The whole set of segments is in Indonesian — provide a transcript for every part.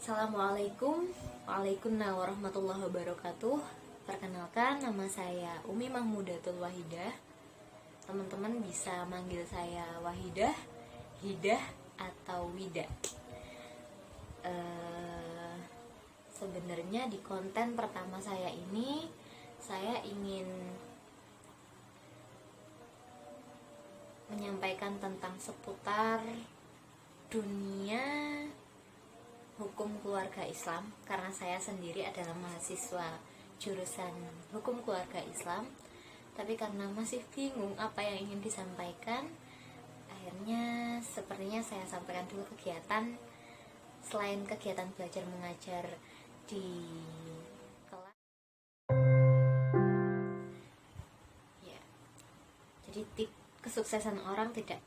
Assalamualaikum. Waalaikumsalam warahmatullahi wabarakatuh. Perkenalkan, nama saya Umi Mahmudatul Wahidah. Teman-teman bisa manggil saya Wahidah, Hidah, atau Wida. Sebenarnya di konten pertama saya ini, saya ingin menyampaikan tentang seputar dunia hukum keluarga Islam, karena saya sendiri adalah mahasiswa jurusan hukum keluarga Islam. Tapi karena masih bingung apa yang ingin disampaikan, akhirnya sepertinya saya sampaikan dulu kegiatan selain kegiatan belajar mengajar di kelas ya. Jadi kesuksesan orang tidak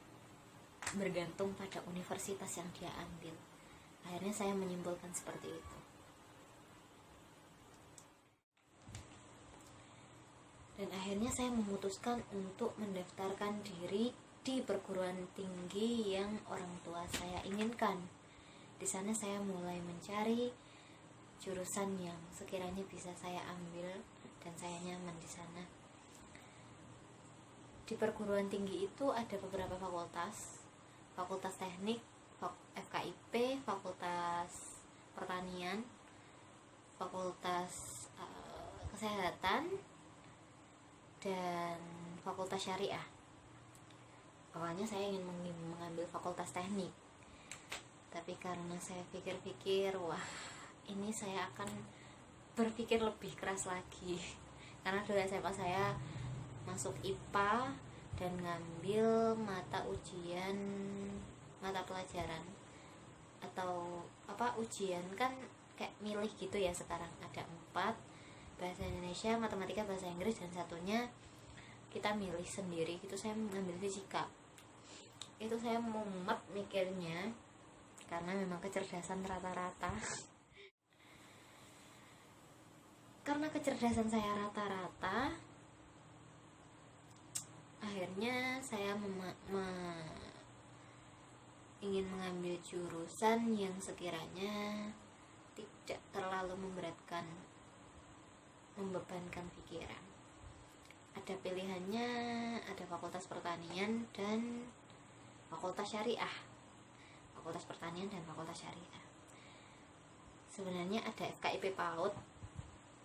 bergantung pada universitas yang dia ambil. Akhirnya saya menyimpulkan seperti itu. Dan akhirnya saya memutuskan untuk mendaftarkan diri di perguruan tinggi yang orang tua saya inginkan. Di sana saya mulai mencari jurusan yang sekiranya bisa saya ambil dan saya nyaman di sana. Di perguruan tinggi itu ada beberapa fakultas. Fakultas Teknik, FKIP, Fakultas Pertanian, Fakultas Kesehatan, dan Fakultas Syariah. Awalnya saya ingin mengambil Fakultas Teknik, tapi karena saya pikir-pikir, wah, ini saya akan berpikir lebih keras lagi. Karena dulu SMA saya masuk IPA dan ngambil mata pelajaran atau ujian kan kayak milih gitu ya. Sekarang ada 4, bahasa Indonesia, matematika, bahasa Inggris, dan satunya kita milih sendiri gitu. Saya mengambil fisika. Itu saya mumet mikirnya karena memang kecerdasan rata-rata. Karena kecerdasan saya rata-rata, akhirnya saya ingin mengambil jurusan yang sekiranya tidak terlalu membebankan pikiran. Ada pilihannya, ada Fakultas Pertanian dan Fakultas Syariah. Fakultas Pertanian dan Fakultas Syariah. Sebenarnya ada FKIP PAUD,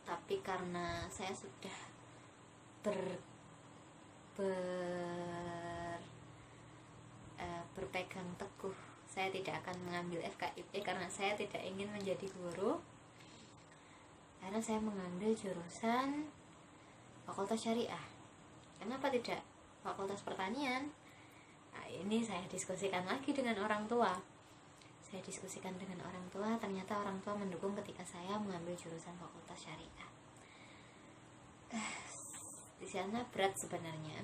tapi karena saya sudah berpegang teguh saya tidak akan mengambil FKIP karena saya tidak ingin menjadi guru, karena saya mengambil jurusan Fakultas Syariah. Kenapa tidak Fakultas Pertanian? Nah, ini saya diskusikan lagi dengan orang tua. Ternyata orang tua mendukung ketika saya mengambil jurusan Fakultas Syariah. Di sana berat sebenarnya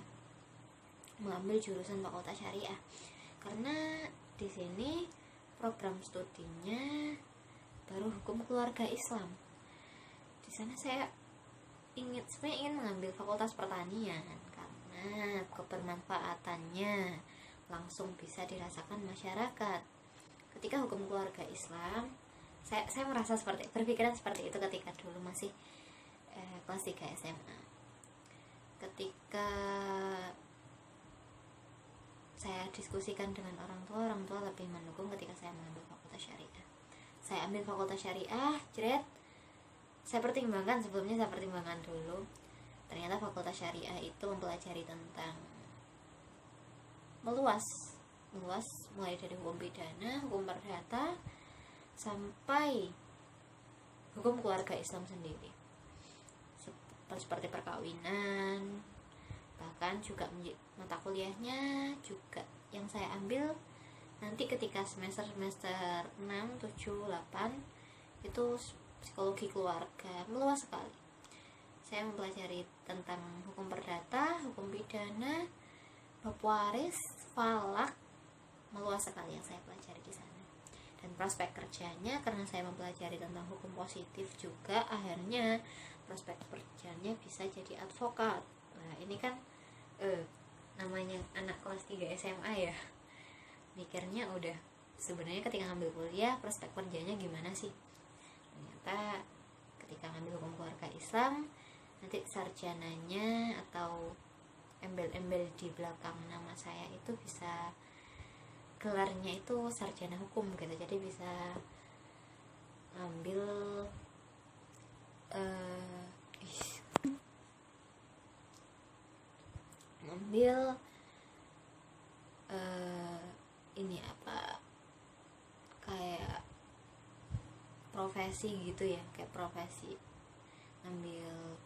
mengambil jurusan Fakultas Syariah, karena di sini program studinya baru hukum keluarga Islam. Di sana saya ingin mengambil Fakultas Pertanian karena kebermanfaatannya langsung bisa dirasakan masyarakat. Ketika hukum keluarga Islam, saya merasa berpikiran seperti itu ketika dulu masih kelas 3 SMA. Ketika saya diskusikan dengan orang tua lebih mendukung ketika saya mengambil Fakultas Syariah. Saya ambil Fakultas Syariah, saya pertimbangkan dulu. Ternyata Fakultas Syariah itu mempelajari tentang meluas, mulai dari hukum pidana, hukum perdata, sampai hukum keluarga Islam sendiri, seperti perkawinan. Bahkan juga mata kuliahnya juga yang saya ambil nanti ketika semester 6, 7, 8 itu psikologi keluarga, meluas sekali. Saya mempelajari tentang hukum perdata, hukum pidana, bab waris, falak, meluas sekali yang saya pelajari di sana. Dan prospek kerjanya, karena saya mempelajari tentang hukum positif juga, akhirnya prospek kerjanya bisa jadi advokat. Nah, ini kan namanya anak kelas 3 SMA ya, mikirnya udah sebenarnya ketika ngambil kuliah prospek kerjanya gimana sih. Ternyata ketika ngambil hukum keluarga Islam, nanti sarjananya atau embel-embel di belakang nama saya itu bisa gelarnya itu sarjana hukum gitu. Jadi bisa ngambil ini apa, kayak profesi gitu ya, kayak profesi, ngambil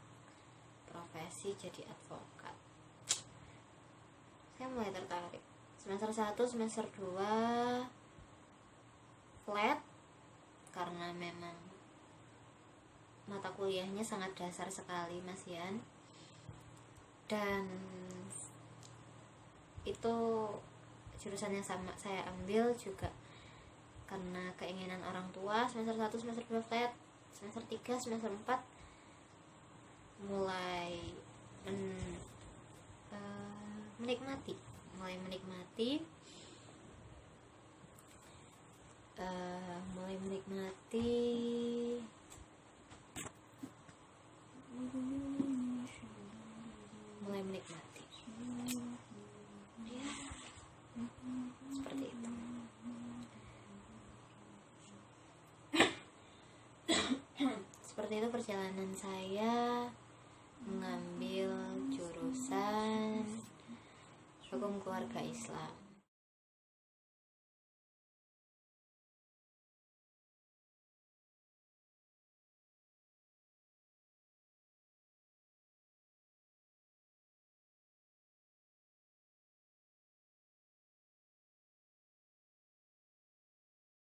profesi jadi advokat. Saya mulai tertarik semester 1, semester 2 flat karena memang mata kuliahnya sangat dasar sekali Mas Yan, dan itu jurusan yang sama saya ambil juga karena keinginan orang tua. Semester 1, semester 2 flat, semester 3, semester 4 mulai menikmati mulai menikmati ya, seperti itu. Seperti itu perjalanan saya mengambil jurusan hukum keluarga Islam.